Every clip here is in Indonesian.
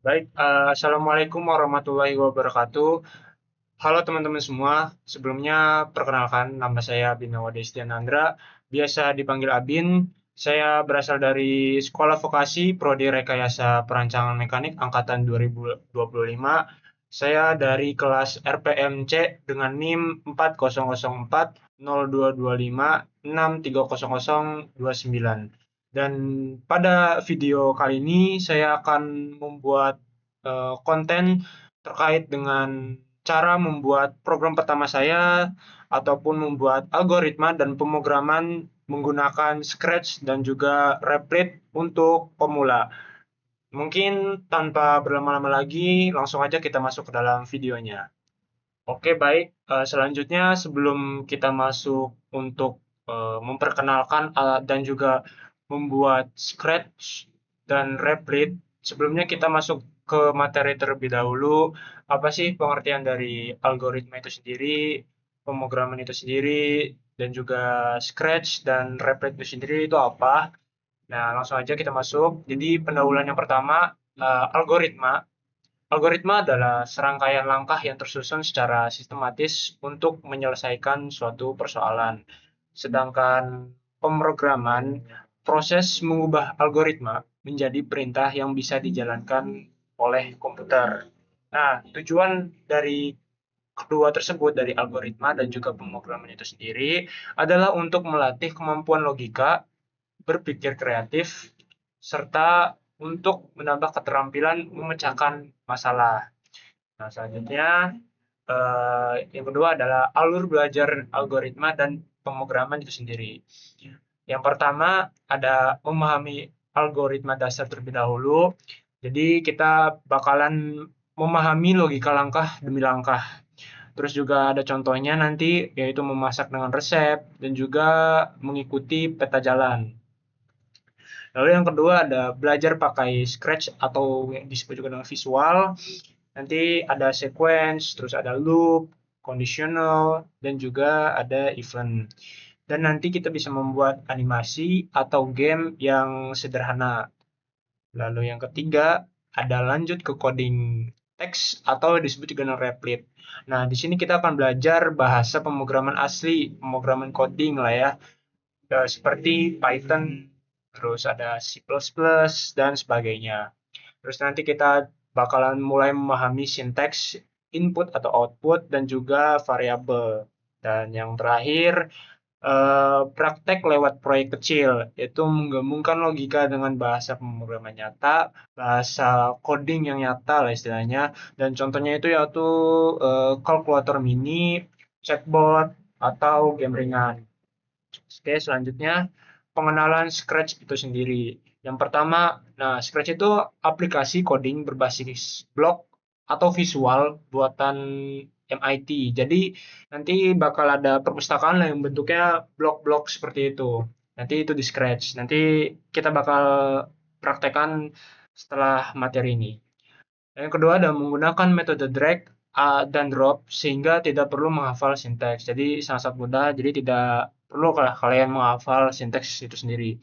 Baik, assalamualaikum warahmatullahi wabarakatuh. Halo teman-teman semua, sebelumnya perkenalkan nama saya Binawa Destianandra, biasa dipanggil Abin. Saya berasal dari Sekolah Vokasi Prodi Rekayasa Perancangan Mekanik Angkatan 2025. Saya dari kelas RPMC dengan NIM 4004 0225 630029. Dan pada video kali ini saya akan membuat konten terkait dengan cara membuat program pertama saya ataupun membuat algoritma dan pemrograman menggunakan Scratch dan juga Replit untuk pemula. Mungkin tanpa berlama-lama lagi, langsung aja kita masuk ke dalam videonya. Oke, baik. Selanjutnya sebelum kita masuk untuk memperkenalkan alat dan juga membuat Scratch dan Replit, sebelumnya kita masuk ke materi terlebih dahulu. Apa sih pengertian dari algoritma itu sendiri, pemrograman itu sendiri, dan juga Scratch dan Replit itu sendiri itu apa? Nah, langsung aja kita masuk. Jadi pendahuluan yang pertama, algoritma. Algoritma adalah serangkaian langkah yang tersusun secara sistematis untuk menyelesaikan suatu persoalan. Sedangkan pemrograman, proses mengubah algoritma menjadi perintah yang bisa dijalankan oleh komputer. Nah, tujuan dari kedua tersebut, dari algoritma dan juga pemrograman itu sendiri, adalah untuk melatih kemampuan logika, berpikir kreatif, serta untuk menambah keterampilan memecahkan masalah. Nah, selanjutnya yang kedua adalah alur belajar algoritma dan pemrograman itu sendiri. Yang pertama ada memahami algoritma dasar terlebih dahulu. Jadi kita bakalan memahami logika langkah demi langkah. Terus juga ada contohnya nanti yaitu memasak dengan resep dan juga mengikuti peta jalan. Lalu yang kedua ada belajar pakai Scratch atau yang disebut juga dengan visual. Nanti ada sequence, terus ada loop, conditional, dan juga ada event. Dan nanti kita bisa membuat animasi atau game yang sederhana. Lalu yang ketiga ada lanjut ke coding teks atau disebut juga dengan Replit. Nah, di sini kita akan belajar bahasa pemrograman asli, pemrograman coding lah ya, seperti Python, terus ada C++ dan sebagainya. Terus nanti kita bakalan mulai memahami sinteks input atau output dan juga variabel. Dan yang terakhir, praktek lewat proyek kecil, yaitu menggabungkan logika dengan bahasa pemrograman nyata, bahasa coding yang nyata lah istilahnya, dan contohnya itu yaitu kalkulator mini, chatbot, atau game ringan. Oke, selanjutnya pengenalan Scratch itu sendiri. Yang pertama, nah Scratch itu aplikasi coding berbasis blok atau visual buatan MIT. Jadi nanti bakal ada perpustakaan yang bentuknya blok-blok seperti itu. Nanti itu di Scratch. Nanti kita bakal praktekkan setelah materi ini. Yang kedua ada menggunakan metode drag dan drop sehingga tidak perlu menghafal sinteks. Jadi sangat mudah, jadi tidak perlu kalian menghafal sinteks itu sendiri.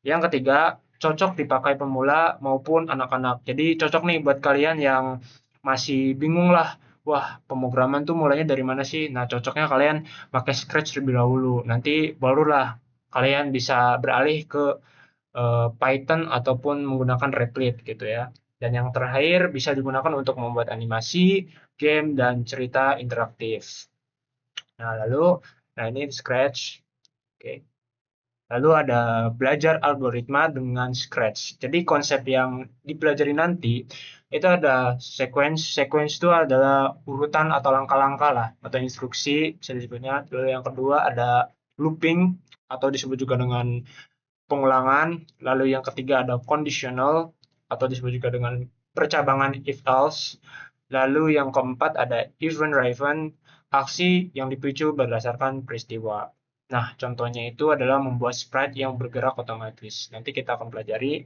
Yang ketiga, cocok dipakai pemula maupun anak-anak. Jadi cocok nih buat kalian yang masih bingung lah, wah pemrograman tuh mulainya dari mana sih? Nah cocoknya kalian pakai Scratch terlebih dahulu. Nanti barulah kalian bisa beralih ke Python ataupun menggunakan Replit gitu ya. Dan yang terakhir bisa digunakan untuk membuat animasi, game, dan cerita interaktif. Nah, lalu, nah ini Scratch. Oke. Lalu ada belajar algoritma dengan Scratch. Jadi konsep yang dipelajari nanti itu ada sequence. Sequence itu adalah urutan atau langkah-langkah lah atau instruksi bisa disebutnya. Lalu yang kedua ada looping atau disebut juga dengan pengulangan. Lalu yang ketiga ada conditional atau disebut juga dengan percabangan if else. Lalu yang keempat ada event driven, aksi yang dipicu berdasarkan peristiwa. Nah, contohnya itu adalah membuat sprite yang bergerak otomatis. Nanti kita akan pelajari.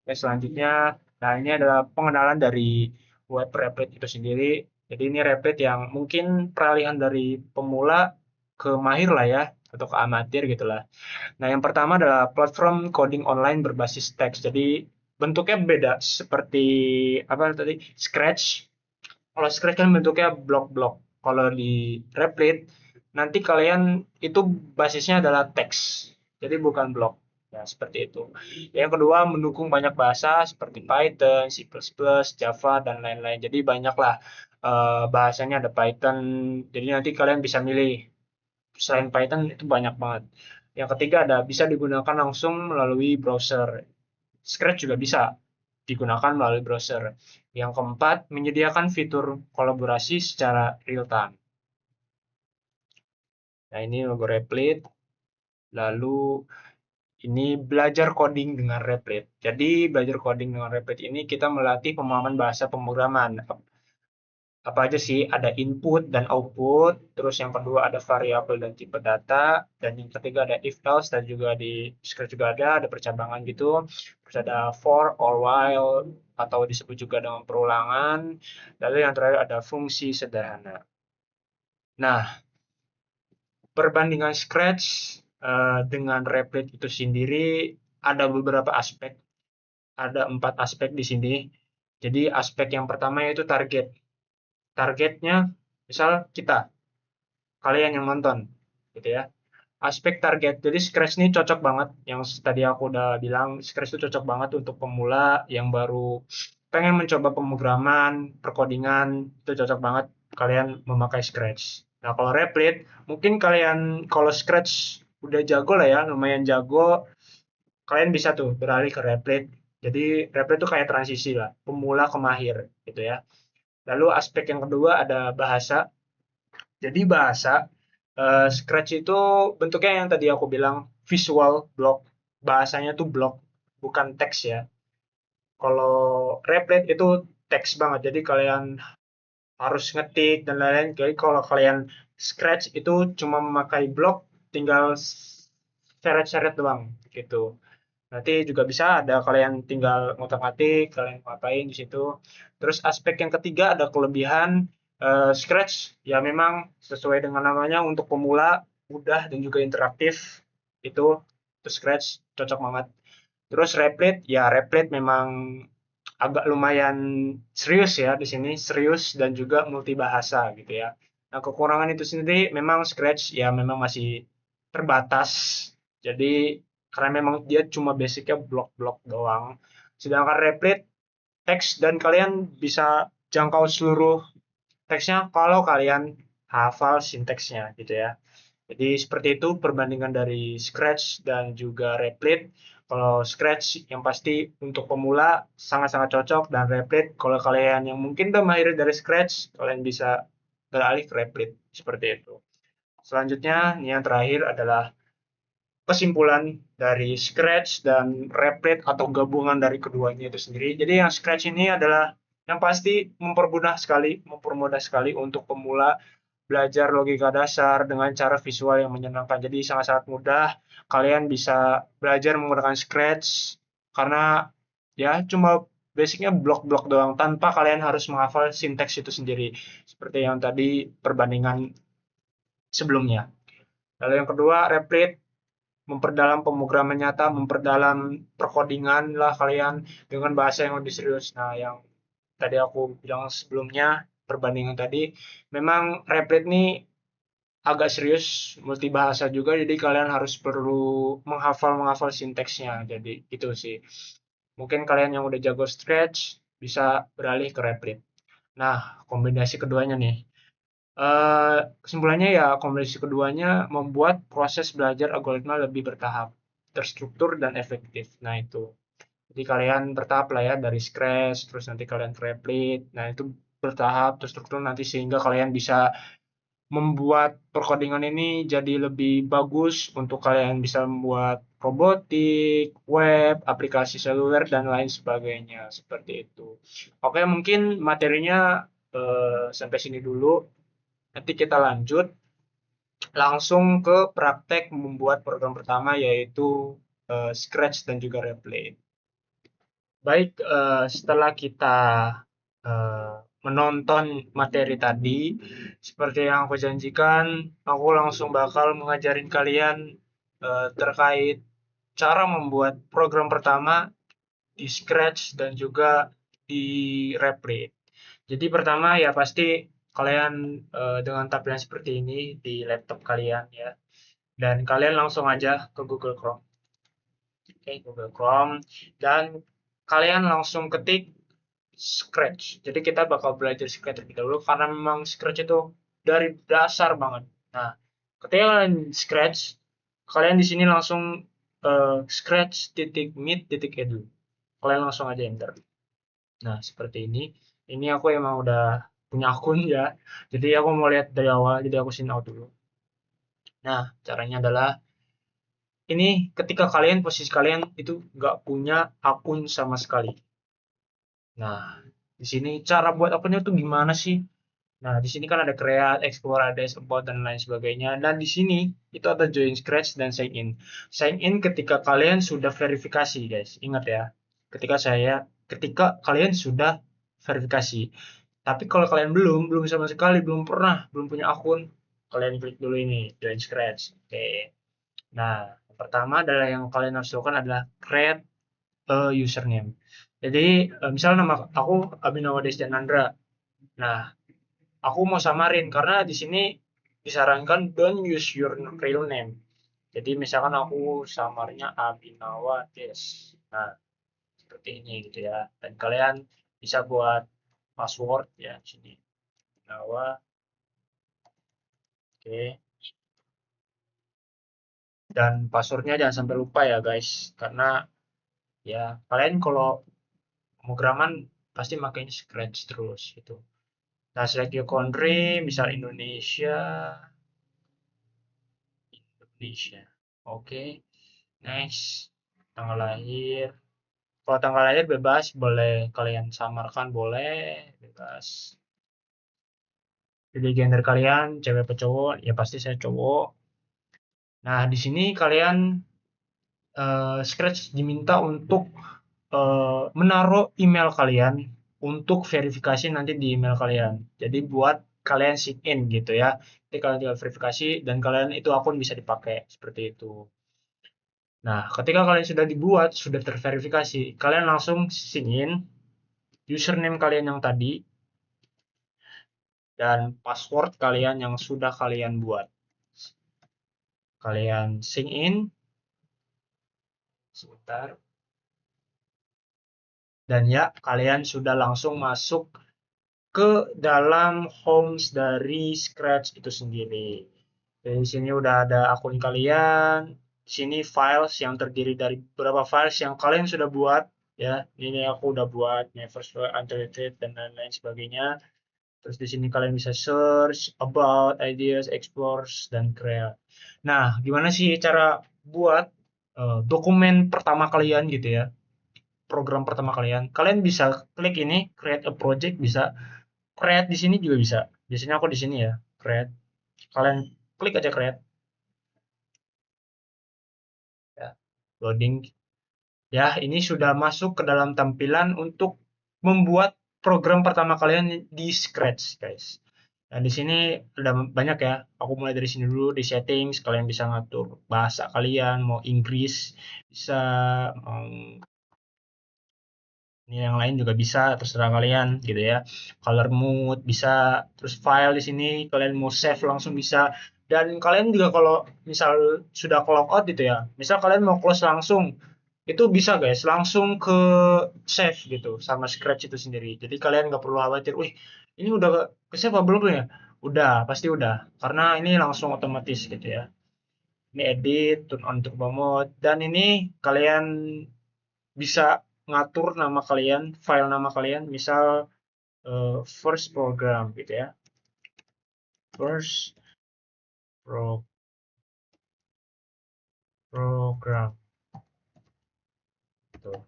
Selanjutnya, nah ini adalah pengenalan dari web Replit itu sendiri. Jadi ini Replit yang mungkin peralihan dari pemula ke mahir lah ya, atau ke amatir gitu lah. Nah, yang pertama adalah platform coding online berbasis teks. Jadi bentuknya beda seperti apa tadi Scratch. Kalau Scratch kan bentuknya blok-blok. Kalau di Replit nanti kalian itu basisnya adalah teks. Jadi bukan blok. Ya, seperti itu. Yang kedua, mendukung banyak bahasa seperti Python, C++, Java, dan lain-lain. Jadi banyaklah bahasanya ada Python. Jadi nanti kalian bisa milih. Selain Python itu banyak banget. Yang ketiga ada bisa digunakan langsung melalui browser. Scratch juga bisa digunakan melalui browser. Yang keempat, menyediakan fitur kolaborasi secara real time. Nah, ini logo Replit. Lalu ini belajar coding dengan Replit. Jadi, belajar coding dengan Replit ini kita melatih pemahaman bahasa pemrograman. Apa aja sih? Ada input dan output, terus yang kedua ada variabel dan tipe data, dan yang ketiga ada if else, dan juga di Scratch juga ada percabangan gitu. Terus ada for or while, atau disebut juga dengan perulangan. Lalu yang terakhir ada fungsi sederhana. Nah, perbandingan Scratch dengan Replit itu sendiri ada beberapa aspek. Ada 4 aspek di sini. Jadi aspek yang pertama yaitu target. Targetnya misal kita, kalian yang nonton, gitu ya. Aspek target, jadi Scratch ini cocok banget, yang tadi aku udah bilang, Scratch itu cocok banget untuk pemula yang baru pengen mencoba pemrograman, perkodingan, itu cocok banget kalian memakai Scratch. Nah, kalau Replit, mungkin kalian kalau Scratch udah jago lah ya, lumayan jago, kalian bisa tuh beralih ke Replit. Jadi Replit itu kayak transisi lah, pemula ke mahir gitu ya. Lalu aspek yang kedua ada bahasa. Jadi bahasa Scratch itu bentuknya yang tadi aku bilang visual block, bahasanya tuh block, bukan teks ya. Kalau Replit itu teks banget, jadi kalian harus ngetik dan lain-lain. Jadi kalau kalian Scratch itu cuma memakai blok, tinggal seret-seret doang gitu. Nanti juga bisa ada kalian tinggal ngotak-ngatik, kalian ngapain di situ. Terus aspek yang ketiga ada kelebihan Scratch ya memang sesuai dengan namanya untuk pemula mudah dan juga interaktif itu Scratch cocok banget. Terus Replit ya Replit memang agak lumayan serius ya di sini serius dan juga multibahasa gitu ya. Nah kekurangan itu sendiri memang Scratch ya memang masih terbatas. Jadi karena memang dia cuma basicnya blok-blok doang. Sedangkan Replit teks dan kalian bisa jangkau seluruh teksnya kalau kalian hafal sinteksnya gitu ya. Jadi seperti itu perbandingan dari Scratch dan juga Replit. Kalau Scratch yang pasti untuk pemula sangat-sangat cocok dan Replit kalau kalian yang mungkin udah mahir dari Scratch, kalian bisa beralih ke Replit seperti itu. Selanjutnya, yang terakhir adalah kesimpulan dari Scratch dan Replit atau gabungan dari keduanya itu sendiri. Jadi yang Scratch ini adalah yang pasti mempermudah sekali untuk pemula belajar logika dasar dengan cara visual yang menyenangkan. Jadi sangat-sangat mudah. Kalian bisa belajar menggunakan Scratch karena ya cuma basicnya blok-blok doang tanpa kalian harus menghafal sinteks itu sendiri. Seperti yang tadi perbandingan sebelumnya. Lalu yang kedua, Replit memperdalam pemrograman nyata, memperdalam perkodingan lah kalian dengan bahasa yang lebih serius. Nah, yang tadi aku bilang sebelumnya, perbandingan tadi, memang Replit ini agak serius, multibahasa juga, jadi kalian harus perlu menghafal sinteksnya. Jadi itu sih. Mungkin kalian yang udah jago Scratch bisa beralih ke Replit. Nah, kombinasi keduanya nih. Kesimpulannya ya kombinasi keduanya membuat proses belajar algoritma lebih bertahap, terstruktur dan efektif. Nah itu. Jadi kalian bertahap lah ya dari Scratch, terus nanti kalian ke Replit. Nah itu bertahap, terstruktur nanti sehingga kalian bisa membuat perkodingan ini jadi lebih bagus untuk kalian bisa membuat robotik, web, aplikasi seluler, dan lain sebagainya. Seperti itu. Oke, mungkin materinya sampai sini dulu. Nanti kita lanjut langsung ke praktek membuat program pertama yaitu Scratch dan juga Replit. Baik, setelah kita eh, menonton materi tadi, seperti yang aku janjikan, aku langsung bakal mengajarin kalian terkait cara membuat program pertama di Scratch dan juga di Replit. Jadi pertama ya pasti kalian dengan tampilan seperti ini di laptop kalian ya. Dan kalian langsung aja ke Google Chrome. Oke, Google Chrome dan kalian langsung ketik Scratch. Jadi kita bakal belajar Scratch terlebih dahulu karena memang Scratch itu dari dasar banget. Nah, ketika kalian Scratch, kalian di sini langsung scratch.meet.edu. Kalian langsung aja enter. Nah, seperti ini. Ini aku emang udah punya akun ya. Jadi aku mau lihat dari awal, jadi aku sign out dulu. Nah, caranya adalah ini ketika kalian posisi kalian itu nggak punya akun sama sekali. Nah, di sini cara buat akunnya tuh gimana sih? Nah, di sini kan ada create, explore, ada about dan lain sebagainya. Dan di sini itu ada join scratch dan sign in. Sign in ketika kalian sudah verifikasi, guys. Ingat ya. Ketika kalian sudah verifikasi. Tapi kalau kalian belum sama sekali, belum punya akun, kalian klik dulu ini join scratch. Oke. Nah, yang pertama adalah yang kalian harus lakukan adalah create a username. Jadi, misalnya nama aku Abhinawa Desjanandra. Nah, aku mau samarin karena di sini disarankan don't use your real name. Jadi misalkan aku samarnya Abhinawa Des. Nah, seperti ini gitu ya. Dan kalian bisa buat password ya di sini. Abhinawa. Oke. Dan passwordnya jangan sampai lupa ya guys. Karena ya kalian kalau pemrograman pasti makainya Scratch terus gitu. Nah, select your country, misal Indonesia. Indonesia. Oke. Next. Tanggal lahir. Kalau tanggal lahir bebas, boleh kalian samarkan, boleh bebas. Jadi gender kalian cewek atau cowok, ya pasti saya cowok. Nah, di sini kalian Scratch diminta untuk menaruh email kalian untuk verifikasi nanti di email kalian. Jadi buat kalian sign in gitu ya. Jadi kalian tinggal verifikasi dan kalian itu akun bisa dipakai seperti itu. Nah, ketika kalian sudah dibuat, sudah terverifikasi, kalian langsung sign in username kalian yang tadi dan password kalian yang sudah kalian buat. Kalian sign in sebentar dan ya kalian sudah langsung masuk ke dalam homes dari Scratch itu sendiri. Jadi di sini udah ada akun kalian. Di sini files yang terdiri dari beberapa files yang kalian sudah buat ya. Ini aku udah buat Never Unrelated dan lain-lain sebagainya. Terus di sini kalian bisa search about ideas, explores dan create. Nah, gimana sih cara buat dokumen pertama kalian gitu ya? Program pertama kalian. Kalian bisa klik ini create a project bisa create di sini juga bisa. Biasanya aku di sini ya, create. Kalian klik aja create ya. Loading. Ya, ini sudah masuk ke dalam tampilan untuk membuat program pertama kalian di Scratch, guys. Dan di sini ada banyak ya. Aku mulai dari sini dulu di settings. Kalian bisa ngatur bahasa kalian, mau Inggris, bisa mau ini yang lain juga bisa, terserah kalian gitu ya. Color mode bisa, terus file di sini kalian mau save langsung bisa. Dan kalian juga kalau misal sudah clock out gitu ya, misal kalian mau close langsung, itu bisa guys, langsung ke save gitu sama Scratch itu sendiri. Jadi kalian nggak perlu khawatir, wih ini udah ke save apa belum ya? Udah, pasti udah. Karena ini langsung otomatis gitu ya. Ini edit, turn on turbo mode, dan ini kalian bisa ngatur nama kalian, file nama kalian, misal first program gitu ya. First program. Tuh.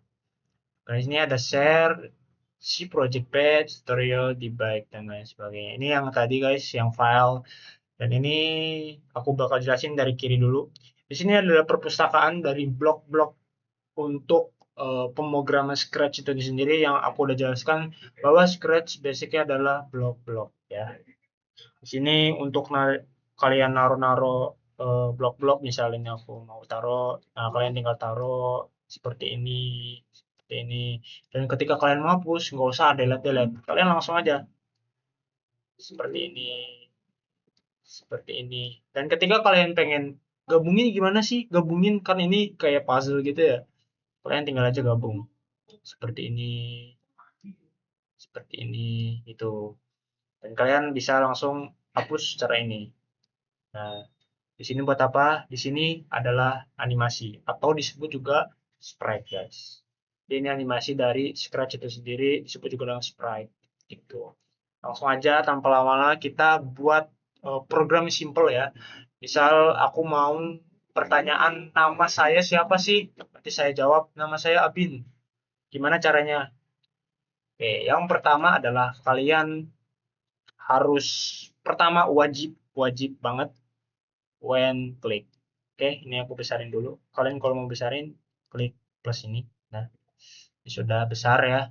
Nah, ini ada share, si project page, tutorial, debug, dan lain sebagainya. Ini yang tadi guys, yang file. Dan ini aku bakal jelasin dari kiri dulu. Di sini adalah perpustakaan dari blok-blok untuk pemrograman Scratch itu sendiri yang aku udah jelaskan bahwa Scratch basicnya adalah blok-blok ya. Di sini untuk kalian naruh-naruh blok-blok misalnya aku mau taruh, nah kalian tinggal taruh seperti ini. seperti ini. Dan ketika kalian mau hapus, nggak usah delete, kalian langsung aja seperti ini, seperti ini. Dan ketika kalian pengen gabungin, gimana sih gabungin, kan ini kayak puzzle gitu ya, kalian tinggal aja gabung seperti ini, seperti ini, gitu. Dan kalian bisa langsung hapus cara ini. Nah, di sini buat apa? Di sini adalah animasi atau disebut juga sprite, guys. Jadi ini animasi dari Scratch itu sendiri, disebut juga dengan sprite gitu. Langsung aja tanpa lama-lama kita buat program simple ya. Misal aku mau pertanyaan, nama saya siapa sih? Nanti saya jawab nama saya Abin. Gimana caranya? Oke, yang pertama adalah kalian harus, pertama wajib wajib banget when click. Oke, ini aku besarin dulu. Kalian kalau mau besarin, klik plus ini. Nah, ini sudah besar ya.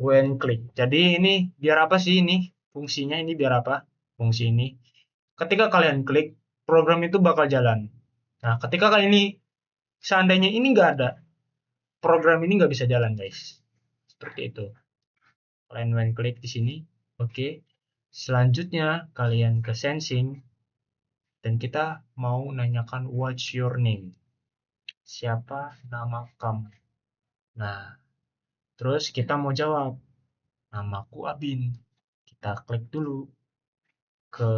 When click. Jadi ini biar apa sih ini? Fungsinya ini biar apa? Fungsi ini. Ketika kalian klik, program itu bakal jalan. Nah, ketika kalian ini, seandainya ini nggak ada, program ini nggak bisa jalan, guys. Seperti itu. Kalian when klik di sini. Oke. Selanjutnya, kalian ke sensing. Dan kita mau nanyakan what's your name? Siapa nama kamu? Nah, terus kita mau jawab, namaku Abin. Kita klik dulu ke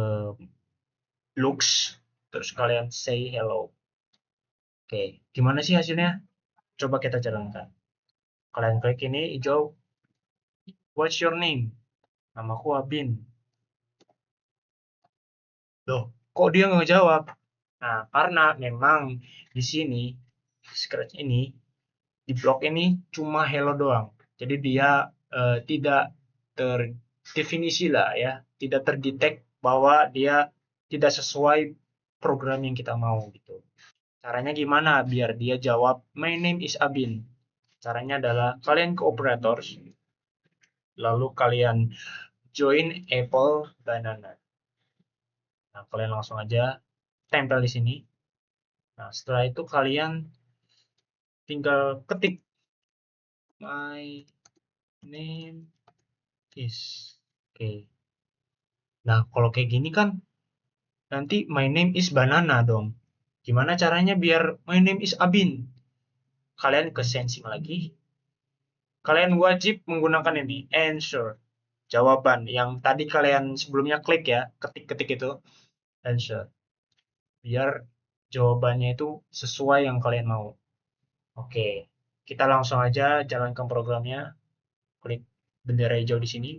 looks, terus kalian say hello. Oke, gimana sih hasilnya? Coba kita jalankan. Kalian klik ini hijau, what's your name? Namaku Abin. Loh, kok dia nggak jawab? Nah, karena memang di sini, Scratch ini, di blok ini cuma hello doang. Jadi dia tidak terdefinisi lah ya, tidak terdetek bahwa dia tidak sesuai program yang kita mau gitu. Caranya gimana biar dia jawab my name is Abin? Caranya adalah kalian ke operators, lalu kalian join apple banana. Nah, kalian langsung aja tempel di sini. Nah, setelah itu kalian tinggal ketik my name is. Oke. Nah, kalau kayak gini kan nanti my name is banana dong. Gimana caranya biar my name is Abin? Kalian ke sensing lagi. Kalian wajib menggunakan ini, answer. Jawaban yang tadi kalian sebelumnya klik ya, ketik-ketik itu, answer. Biar jawabannya itu sesuai yang kalian mau. Oke, kita langsung aja jalankan programnya. Klik bendera hijau di sini.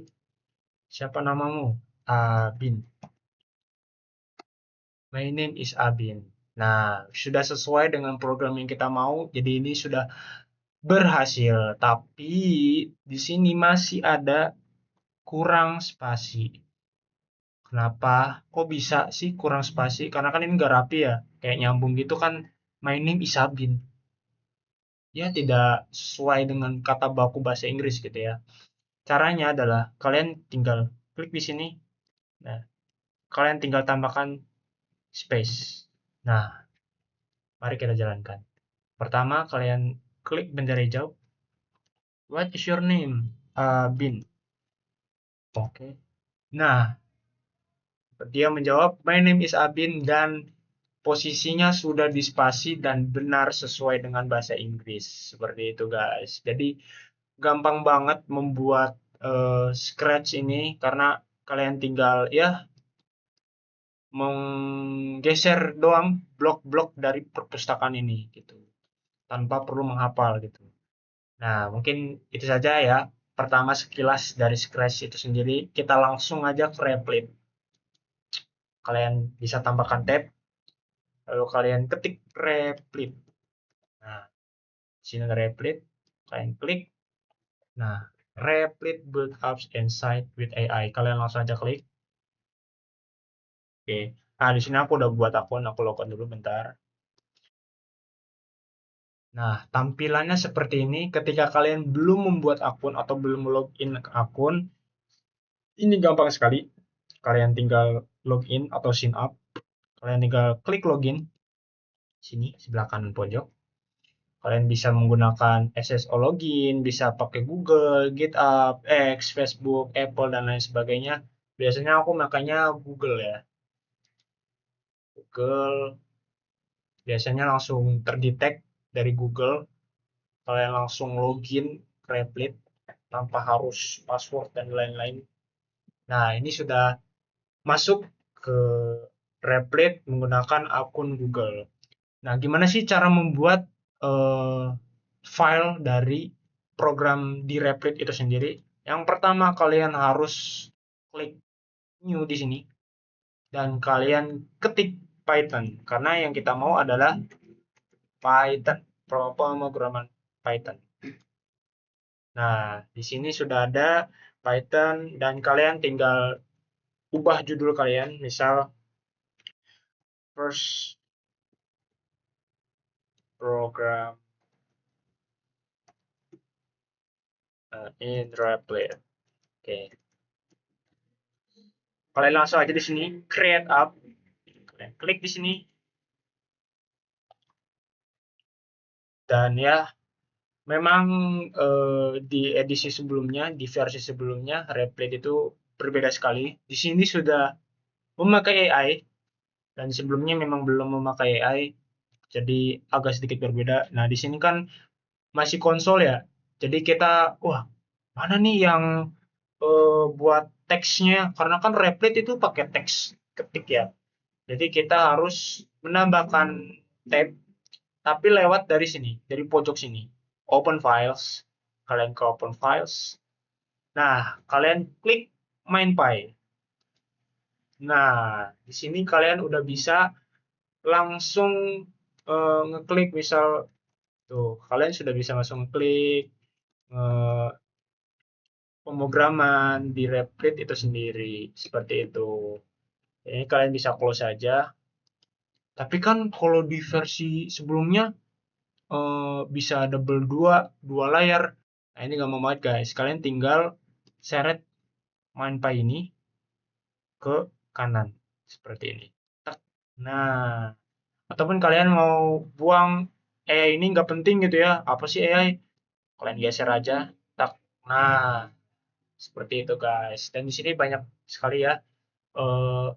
Siapa namamu? Abin. My name is Abin. Nah, sudah sesuai dengan program yang kita mau. Jadi ini sudah berhasil. Tapi di sini masih ada kurang spasi. Kenapa? Kok bisa sih kurang spasi? Karena kan ini nggak rapi ya. Kayak nyambung gitu kan. My name is Abin. Ya tidak sesuai dengan kata baku bahasa Inggris gitu ya. Caranya adalah kalian tinggal klik di sini. Nah, kalian tinggal tambahkan space. Nah, mari kita jalankan. Pertama, kalian klik bendera hijau. What is your name? Bin. Oke. Nah, dia menjawab, my name is Abin, dan posisinya sudah dispasi dan benar sesuai dengan bahasa Inggris. Seperti itu, guys. Jadi, gampang banget membuat Scratch ini karena kalian tinggal ya menggeser doang blok-blok dari perpustakaan ini gitu. Tanpa perlu menghafal gitu. Nah, mungkin itu saja ya. Pertama sekilas dari Scratch itu sendiri. Kita langsung aja ke Replit. Kalian bisa tambahkan tab, lalu kalian ketik Replit. Nah, sini ada Replit. Kalian klik. Nah, Replit build apps and site with AI. Kalian langsung aja klik. Oke. Nah, di sini aku udah buat akun. Aku login dulu bentar. Nah, tampilannya seperti ini ketika kalian belum membuat akun atau belum login ke akun. Ini gampang sekali. Kalian tinggal login atau sign up. Kalian tinggal klik login. Sini, sebelah kanan pojok. Kalian bisa menggunakan SSO login, bisa pakai Google, GitHub, X, Facebook, Apple, dan lain sebagainya. Biasanya aku makanya Google ya. Google biasanya langsung terdetek dari Google. Kalian langsung login ke Replit tanpa harus password dan lain-lain. Nah, ini sudah masuk ke Replit menggunakan akun Google. Nah, gimana sih cara membuat eh, file dari program di Replit itu sendiri? Yang pertama, kalian harus klik new di sini dan kalian ketik Python karena yang kita mau adalah Python, pemrograman Python. Nah, di sini sudah ada Python dan kalian tinggal ubah judul kalian, misal first program in Replit. Oke. Kalian langsung aja di sini create up. Kalian klik di sini dan ya memang di edisi sebelumnya, di versi sebelumnya Replit itu berbeda sekali. Di sini sudah memakai AI dan sebelumnya memang belum memakai AI, jadi agak sedikit berbeda. Nah, di sini kan masih konsol ya. Jadi kita, wah, mana nih yang buat teksnya? Karena kan Replit itu pakai teks ketik ya. Jadi kita harus menambahkan tab, tapi lewat dari sini, dari pojok sini. Open Files. Kalian ke Open Files. Nah, kalian klik MindPy. Nah, di sini kalian udah bisa langsung ngeklik misal tuh, kalian sudah bisa langsung klik pemrograman di Replit itu sendiri seperti itu. Ini kalian bisa close saja. Tapi kan kalau di versi sebelumnya bisa double dua layar. Nah, ini nggak mau banget guys. Kalian tinggal seret MindPy ini ke kanan seperti ini. Nah, ataupun kalian mau buang AI ini nggak penting gitu ya. Apa sih AI? Kalian geser aja. Tak. Nah, seperti itu guys. Dan di sini banyak sekali ya eh,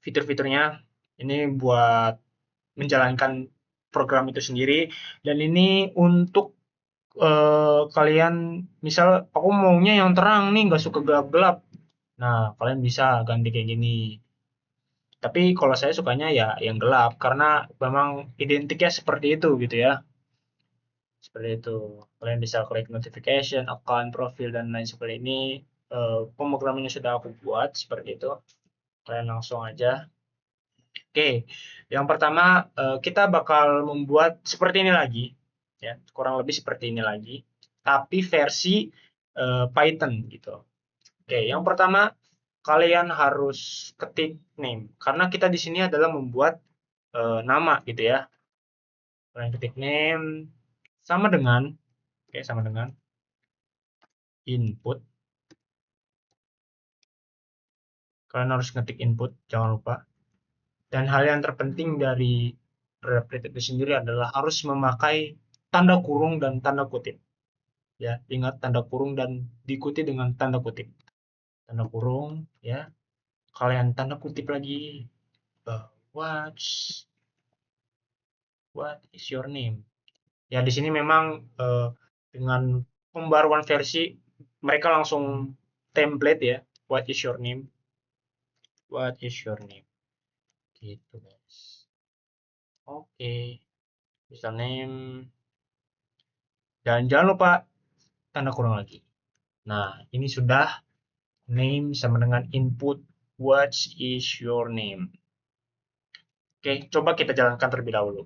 fitur-fiturnya. Ini buat menjalankan program itu sendiri. Dan ini untuk kalian, misal aku maunya yang terang nih, nggak suka gelap-gelap. Nah, kalian bisa ganti kayak gini. Tapi kalau saya sukanya ya yang gelap karena memang identiknya seperti itu gitu ya. Seperti itu. Kalian bisa klik notification, account, profil dan lain seperti ini. Pemrogramannya sudah aku buat seperti itu. Kalian langsung aja. Oke, yang pertama kita bakal membuat seperti ini lagi, ya kurang lebih seperti ini lagi, tapi versi Python gitu. Oke, yang pertama kalian harus ketik name karena kita di sini adalah membuat nama gitu ya. Kalian ketik name sama dengan, oke sama dengan input. Kalian harus ngetik input, jangan lupa. Dan hal yang terpenting dari Replit itu sendiri adalah harus memakai tanda kurung dan tanda kutip. Ya, ingat tanda kurung dan diikuti dengan tanda kutip. Tanda kurung, ya. Kalian tanda kutip lagi. What's what is your name? Ya, di sini memang dengan pembaruan versi mereka langsung template ya. What is your name? What is your name? Gitu, guys. Oke. Misal name dan jangan lupa tanda kurung lagi. Nah, ini sudah name sama dengan input what is your name. Oke, coba kita jalankan terlebih dahulu.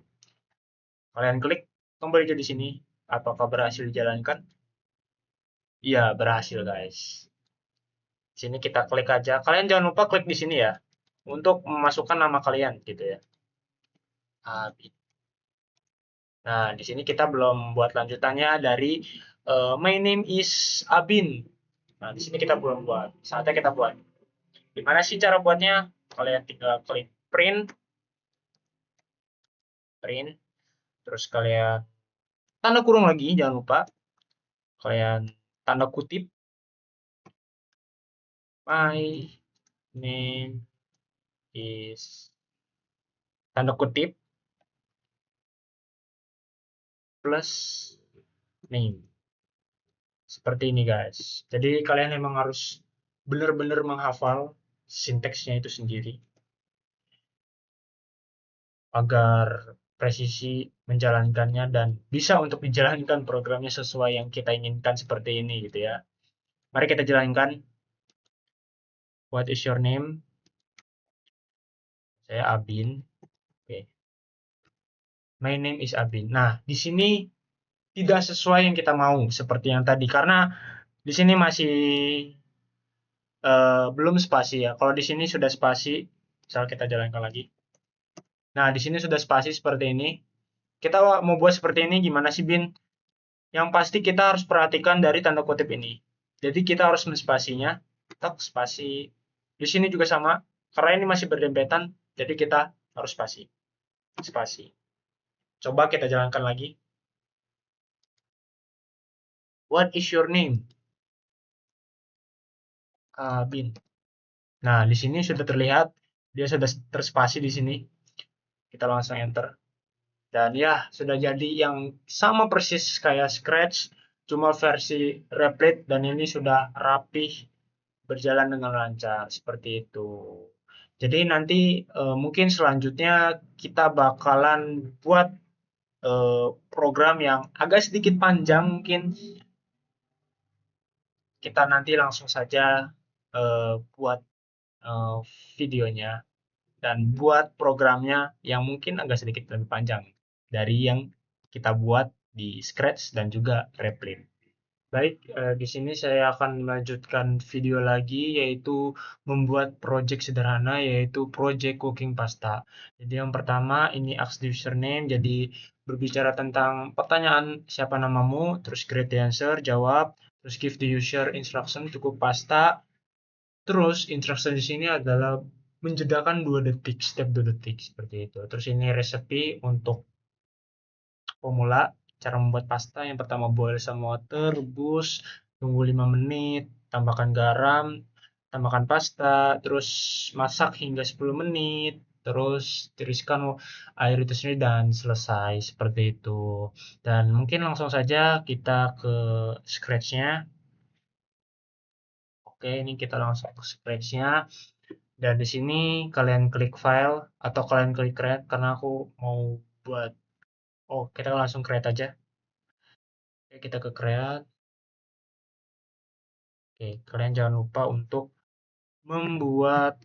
Kalian klik tombol hijau di sini. Apakah berhasil dijalankan? Iya, berhasil guys. Di sini kita klik aja. Kalian jangan lupa klik di sini ya untuk memasukkan nama kalian gitu ya. Abi. Nah, di sini kita belum buat lanjutannya dari my name is Abin. Nah, di sini kita belum buat. Saatnya kita buat. Gimana sih cara buatnya? Kalian tinggal klik print, terus kalian tanda kurung lagi, jangan lupa kalian tanda kutip my name is tanda kutip plus name. Seperti ini guys. Jadi kalian memang harus benar-benar menghafal sinteksnya itu sendiri agar presisi menjalankannya dan bisa untuk dijalankan programnya sesuai yang kita inginkan seperti ini gitu ya. Mari kita jalankan. What is your name? Saya Abin. Oke. My name is Abin. Nah, di sini tidak sesuai yang kita mau seperti yang tadi karena di sini masih belum spasi ya. Kalau di sini sudah spasi, misal kita jalankan lagi. Nah, di sini sudah spasi seperti ini. Kita mau buat seperti ini gimana sih, Bin? Yang pasti kita harus perhatikan dari tanda kutip ini. Jadi kita harus menspasinya. Tak spasi. Di sini juga sama. Karena ini masih berdempetan, jadi kita harus spasi. Spasi. Coba kita jalankan lagi. What is your name? Bin. Nah, di sini sudah terlihat dia sudah terspasi di sini. Kita langsung enter. Dan ya, sudah jadi yang sama persis kayak Scratch, cuma versi Replit dan ini sudah rapih berjalan dengan lancar seperti itu. Jadi nanti mungkin selanjutnya kita bakalan buat program yang agak sedikit panjang mungkin. Kita nanti langsung saja buat eh, videonya dan buat programnya yang mungkin agak sedikit lebih panjang dari yang kita buat di Scratch dan juga Replit. Baik, di sini saya akan melanjutkan video lagi yaitu membuat project sederhana yaitu project cooking pasta. Jadi yang pertama ini ask the username, jadi berbicara tentang pertanyaan siapa namamu, terus create the answer, jawab, terus give the user instruction cukup pasta. Terus instruction di sini adalah menjedakan 2 detik, setiap 2 detik seperti itu. Terus ini resepi untuk pemula, cara membuat pasta yang pertama boil some water, rebus, tunggu 5 menit, tambahkan garam, tambahkan pasta, terus masak hingga 10 menit, terus tiriskan air itu sendiri dan selesai seperti itu. Dan mungkin langsung saja kita ke scratch-nya. Oke, ini kita langsung ke scratch-nya. Dan di sini kalian klik file atau kalian klik create karena aku mau buat. Oh, kita langsung create aja. Oke, kita ke create. Oke, kalian jangan lupa untuk membuat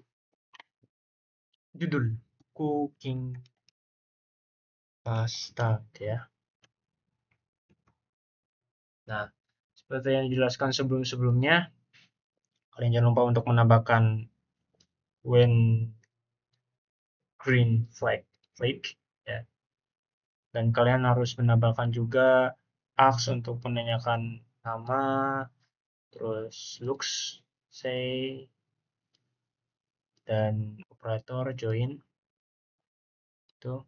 judul cooking pasta ya. Nah, seperti yang dijelaskan sebelum-sebelumnya, kalian jangan lupa untuk menambahkan when green flag ya. Dan kalian harus menambahkan juga ask untuk menanyakan nama, terus looks, say, dan operator join itu.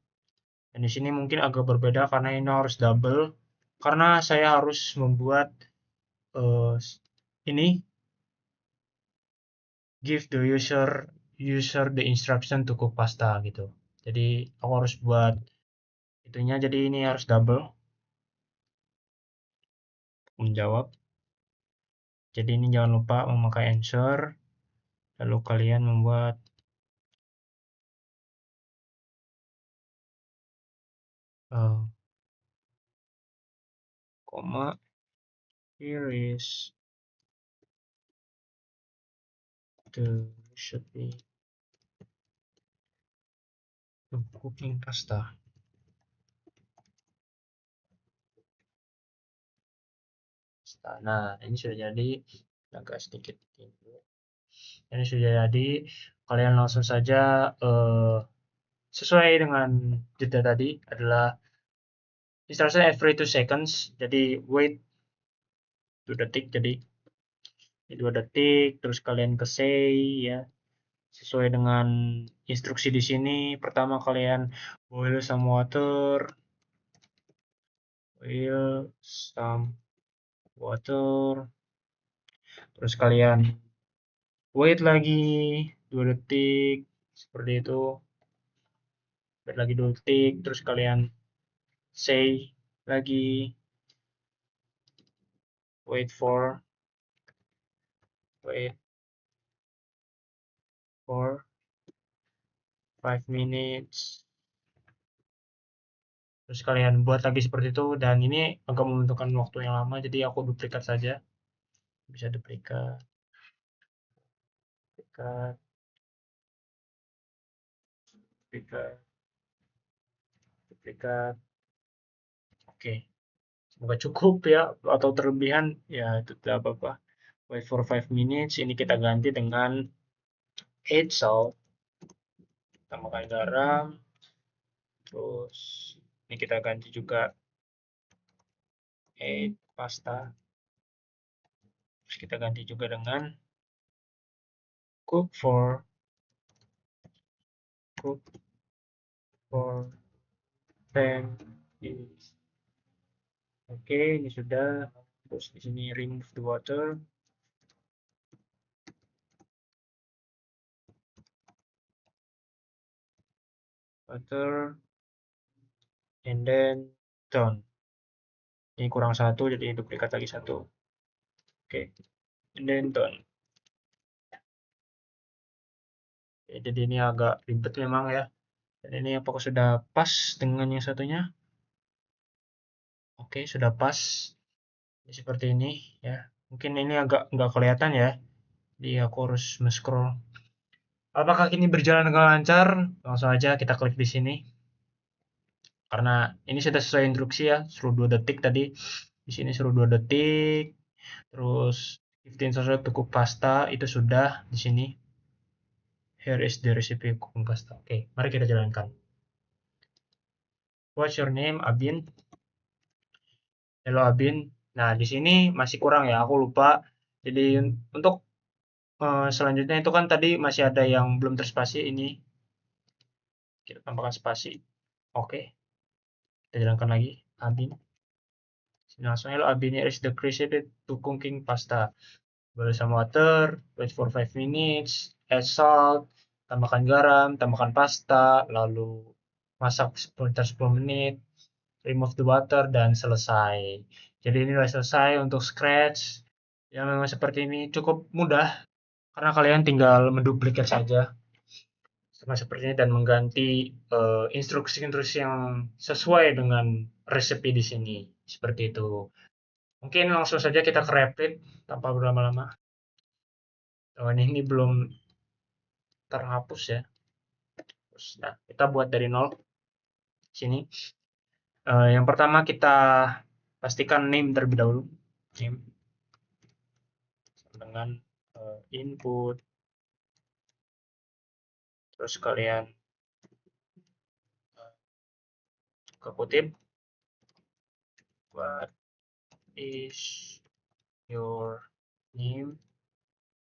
Dan di sini mungkin agak berbeda karena ini harus double karena saya harus membuat uh, ini give the user the instruction to cook pasta gitu. Jadi aku harus buat itunya, jadi ini harus double menjawab. Jadi ini jangan lupa memakai answer, lalu kalian membuat koma, here is the recipe to cooking pasta. Nah, ini sudah jadi, agak sedikit ini sudah jadi. Kalian langsung saja sesuai dengan jeda tadi adalah instruction every 2 seconds. Jadi wait 2 detik, jadi 2 detik, terus kalian ke say ya. Sesuai dengan instruksi di sini, pertama kalian boil some water, Boil some water. Terus kalian wait lagi 2 detik seperti itu. Wait lagi 2 detik, terus kalian say lagi wait for 5 minutes. Terus kalian buat lagi seperti itu, dan ini agak membutuhkan waktu yang lama, jadi aku duplikat saja. Bisa duplikat, duplikat, duplikat, duplikat. Oke, semoga cukup ya, atau terlebihan ya itu tidak apa-apa. Wait for 5 minutes, ini kita ganti dengan 8 salt, tambahkan garam, terus ini kita ganti juga 8 pasta, terus kita ganti juga dengan cook for cook for 10 minutes. Oke, ini sudah. Terus di sini remove the water. Water and then done. Ini kurang satu, jadi duplikat lagi satu. Oke, and then done. Oke, jadi ini agak ribet memang ya. Dan ini apakah sudah pas dengan yang satunya? Oke, sudah pas. Ini seperti ini ya. Mungkin ini agak nggak kelihatan ya. Jadi aku harus scroll. Apakah ini berjalan dengan lancar? Langsung aja kita klik di sini. Karena ini sudah sesuai instruksi ya, suruh 2 detik tadi. Di sini suruh 2 detik. Terus 15 sauce to cook pasta itu sudah di sini. Here is the recipe cooking pasta. Oke, mari kita jalankan. What's your name, Abin? Hello, Abin. Nah, di sini masih kurang ya, aku lupa. Jadi untuk selanjutnya itu kan tadi masih ada yang belum terspasi, ini kita tambahkan spasi. Oke, kita jalankan lagi. Abin. Sini langsung, hello Abin, here is the recipe to cooking pasta. Boil some water, wait for 5 minutes, add salt, tambahkan garam, tambahkan pasta, lalu masak sekitar 10 menit, remove the water, dan selesai. Jadi ini sudah selesai untuk scratch. Ya memang seperti ini cukup mudah, karena kalian tinggal menduplikat saja sama seperti ini dan mengganti instruksi-instruksi yang sesuai dengan resepi di sini. Seperti itu. Mungkin langsung saja kita ke Replit tanpa berlama-lama. Oh, ini belum terhapus ya. Terus, nah, kita buat dari nol sini. Yang pertama kita pastikan name terlebih dahulu. Name dengan input. Terus kalian kutip what is your name,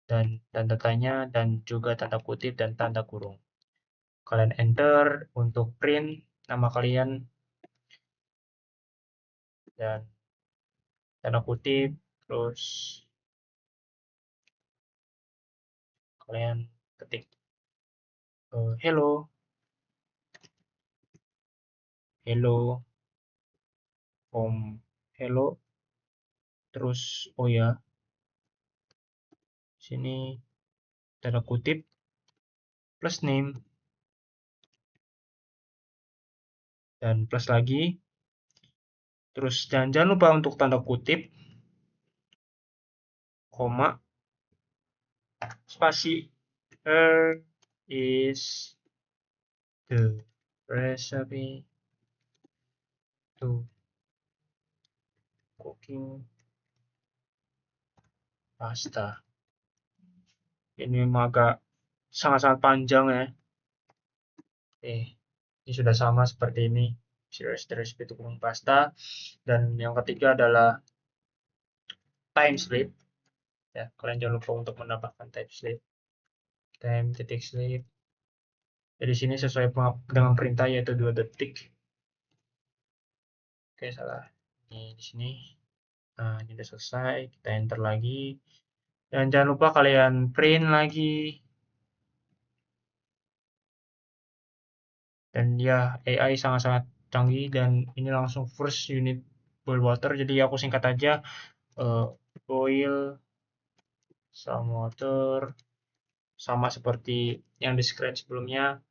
dan tanda tanya, dan juga tanda kutip dan tanda kurung. Kalian enter untuk print nama kalian dan tanda kutip, terus kalian ketik hello, hello, hello, terus oh ya, sini tanda kutip plus name dan plus lagi, terus jangan lupa untuk tanda kutip, koma, spasi, here is the recipe to cooking pasta. Ini memang agak sangat-sangat panjang ya. Ini sudah sama seperti ini. Recipe to cooking pasta. Dan yang ketiga adalah time slip. Ya, kalian jangan lupa untuk menambahkan time slip. Time titik slip. Jadi sini sesuai dengan perintah yaitu 2 detik. Oke, salah. Ini di sini. Nah, ini udah selesai. Kita enter lagi. Dan jangan lupa kalian print lagi. Dan ya, AI sangat-sangat canggih dan ini langsung first unit boil water. Jadi aku singkat aja, boil some water, sama seperti yang di screen sebelumnya.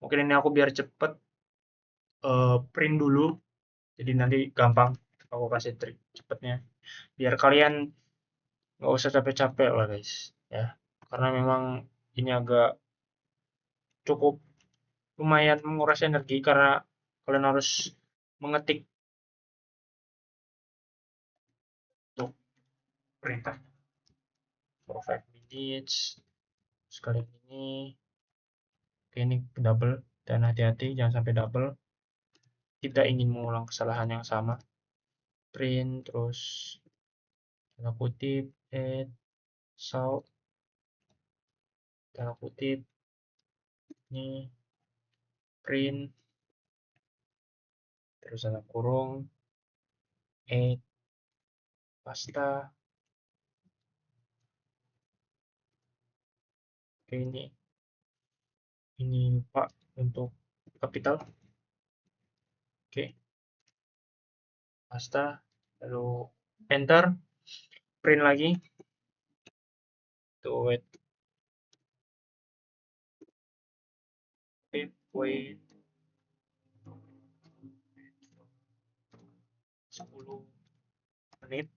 Mungkin ini aku biar cepet print dulu, jadi nanti gampang aku kasih trik cepetnya. Biar kalian nggak usah capek-capek lah guys, ya. Karena memang ini agak cukup lumayan menguras energi karena kalian harus mengetik untuk perintah for 5 minutes sekali ini. Oke, ini double dan hati-hati jangan sampai double. Tidak ingin mengulang kesalahan yang sama. Print terus tanda kutip add salt tanda kutip ini print terus tanda kurung add pasta. Oke, ini Pak untuk kapital. Oke, pasta lalu enter, print lagi tuh wait 10 menit.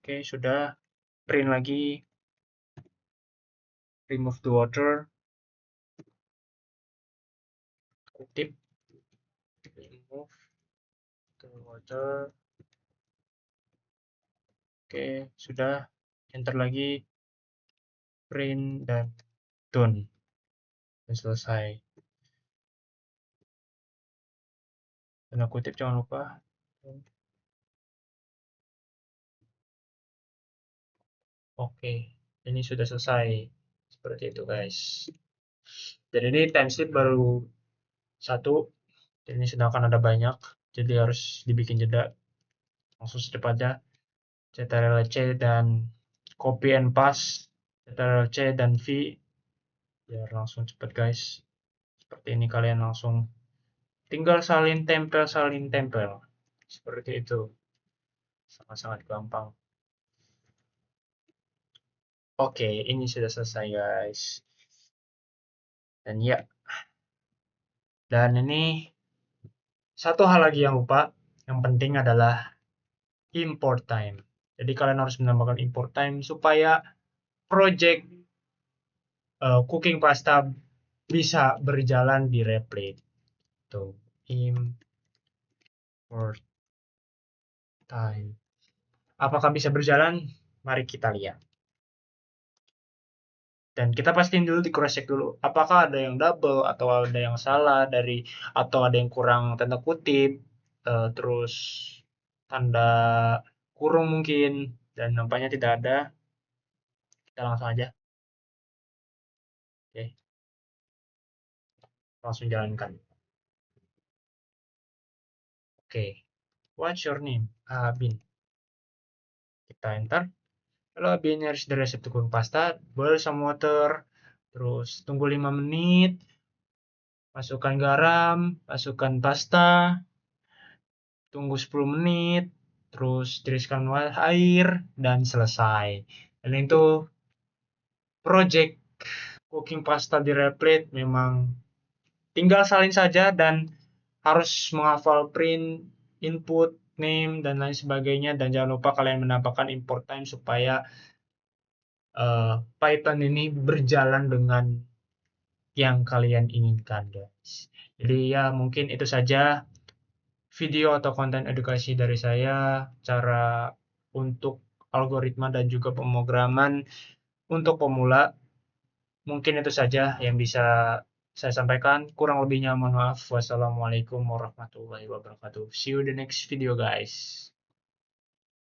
Oke, sudah print lagi, remove the water, kutip remove the water. Oke, sudah enter lagi, print dan done, dan selesai. Tanda kutip jangan lupa. Oke, ini sudah selesai. Seperti itu guys. Dan ini timestamp baru 1. Dan ini sedangkan ada banyak. Jadi harus dibikin jeda. Langsung step aja. Ctrl+C dan copy and paste. Ctrl+C dan V. Biar langsung cepet guys. Seperti ini kalian langsung tinggal salin tempel. Seperti itu. Sangat-sangat gampang. Oke, ini sudah selesai guys. Dan ya. Dan ini satu hal lagi yang lupa. Yang penting adalah import time. Jadi kalian harus menambahkan import time supaya project cooking pasta bisa berjalan di Replit. Tuh, import time. Apakah bisa berjalan? Mari kita lihat. Dan kita pastiin dulu, di cross check dulu, apakah ada yang double atau ada yang salah atau ada yang kurang tanda kutip, terus tanda kurung mungkin, dan nampaknya tidak ada. Kita langsung aja. Oke. Langsung jalankan. Oke. What's your name? Abin. Kita enter. Lalu Abin harus the recipe cooking pasta, boil some water, terus tunggu 5 menit, masukkan garam, masukkan pasta, tunggu 10 menit, terus tiriskan air, dan selesai. Dan itu project cooking pasta di Replit. Memang tinggal salin saja dan harus menghafal print, input, name, dan lain sebagainya. Dan jangan lupa kalian menambahkan import time supaya Python ini berjalan dengan yang kalian inginkan guys. Jadi ya mungkin itu saja video atau konten edukasi dari saya, cara untuk algoritma dan juga pemrograman untuk pemula. Mungkin itu saja yang bisa saya sampaikan. Kurang lebihnya mohon maaf. Wassalamualaikum warahmatullahi wabarakatuh. See you in the next video guys.